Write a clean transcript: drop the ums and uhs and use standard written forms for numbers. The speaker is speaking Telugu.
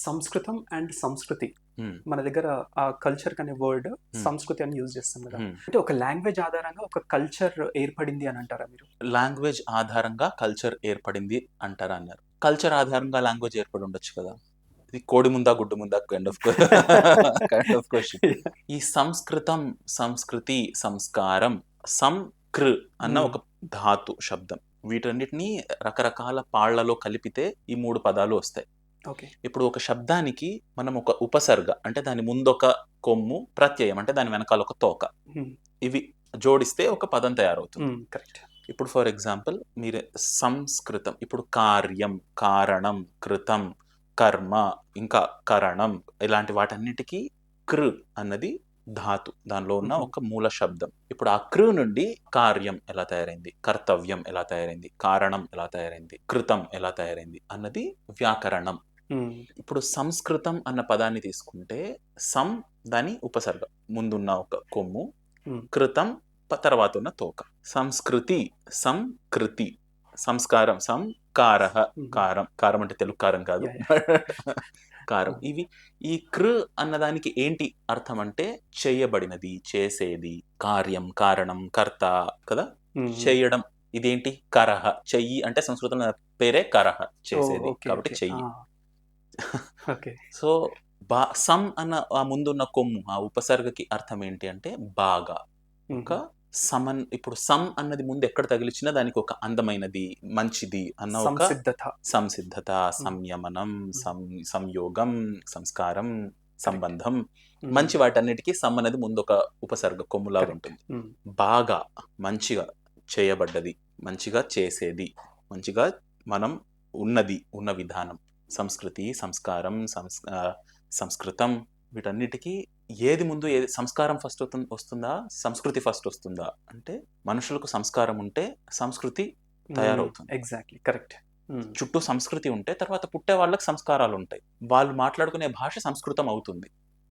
సంస్కృతం అండ్ సంస్కృతి హ్మ్. మన దగ్గర ఆ కల్చర్ అనే వర్డ్ హ్మ్. సంస్కృతి అని యూజ్ చేస్తాం కదా. హ్మ్. అంటే ఒక లాంగ్వేజ్ ఆధారంగా ఒక కల్చర్ ఏర్పడింది అని అంటారా మీరు? లాంగ్వేజ్ ఆధారంగా కల్చర్ ఏర్పడింది అంటారా అన్నారు. కల్చర్ ఆధారంగా లాంగ్వేజ్ ఏర్పడి ఉండొచ్చు కదా! ఇది కోడి ముందా, గుడ్డు ముందా కైండ్ ఆఫ్ క్వెషన్. ఈ సంస్కృతం, సంస్కృతి, సంస్కారం, సంకృ అన్న ఒక ధాతు శబ్దం. వీటన్నిటిని రకరకాల పాళ్లలో కలిపితే ఈ 3 పదాలు వస్తాయి. ఓకే. ఇప్పుడు ఒక శబ్దానికి మనం ఒక ఉపసర్గ అంటే దాని ముందొక కొమ్ము, ప్రత్యయం అంటే దాని వెనకాల ఒక తోక. ఇవి జోడిస్తే ఒక పదం తయారవుతుంది. కరెక్ట్. ఇప్పుడు ఫర్ ఎగ్జాంపుల్ మీరు సంస్కృతం, ఇప్పుడు కార్యం, కారణం, కృతం, కర్మ, ఇంకా కరణం ఇలాంటి వాటన్నిటికీ కృ అన్నది ధాతు. దానిలో ఉన్న ఒక మూల శబ్దం. ఇప్పుడు ఆ కృ నుండి కార్యం ఎలా తయారైంది, కర్తవ్యం ఎలా తయారైంది, కారణం ఎలా తయారైంది, కృతం ఎలా తయారైంది అన్నది వ్యాకరణం. ఇప్పుడు సంస్కృతం అన్న పదాన్ని తీసుకుంటే సం దాని ఉపసర్గ, ముందున్న ఒక కొమ్ము, కృతం తర్వాత ఉన్న తోక. సంస్కృతి, సంకృతి, సంస్కారం, సంకార, కారం, కారం అంటే తెలుగు కారం కాదు, కారం. ఇవి ఈ కృ అన్నదానికి ఏంటి అర్థం అంటే చేయబడినది, చేసేది, కార్యం, కారణం, కర్త కదా, చేయడం. ఇదేంటి కరహ, చెయ్యి అంటే సంస్కృతంలో పేరే కరహ, చేసేది, కాబట్టి చెయ్యి. సో సం అన్న ఆ ముందున్న కొమ్ము, ఆ ఉపసర్గకి అర్థం ఏంటి అంటే బాగా, ఒక సమన్. ఇప్పుడు సం అన్నది ముందు ఎక్కడ తగిలిచ్చినా దానికి ఒక అందమైనది, మంచిది అన్న ఒక సంసిద్ధత, సంయమనం, సంయోగం, సంస్కారం, సంబంధం, మంచి వాటన్నిటికీ సం అనేది ముందు ఒక ఉపసర్గ కొమ్ములాగా ఉంటుంది. బాగా, మంచిగా చేయబడ్డది, మంచిగా చేసేది, మంచిగా మనం ఉన్నది, ఉన్న విధానం. సంస్కృతి, సంస్కారం, సంస్కృతం, వీటన్నిటికీ ఏది ముందు, ఏది సంస్కారం ఫస్ట్ వస్తుందా, సంస్కృతి ఫస్ట్ వస్తుందా అంటే మనుషులకు సంస్కారం ఉంటే సంస్కృతి తయారవుతుంది. Exactly correct. చుట్టూ సంస్కృతి ఉంటే తర్వాత పుట్టే వాళ్ళకి సంస్కారాలు ఉంటాయి, వాళ్ళు మాట్లాడుకునే భాష సంస్కృతం అవుతుంది.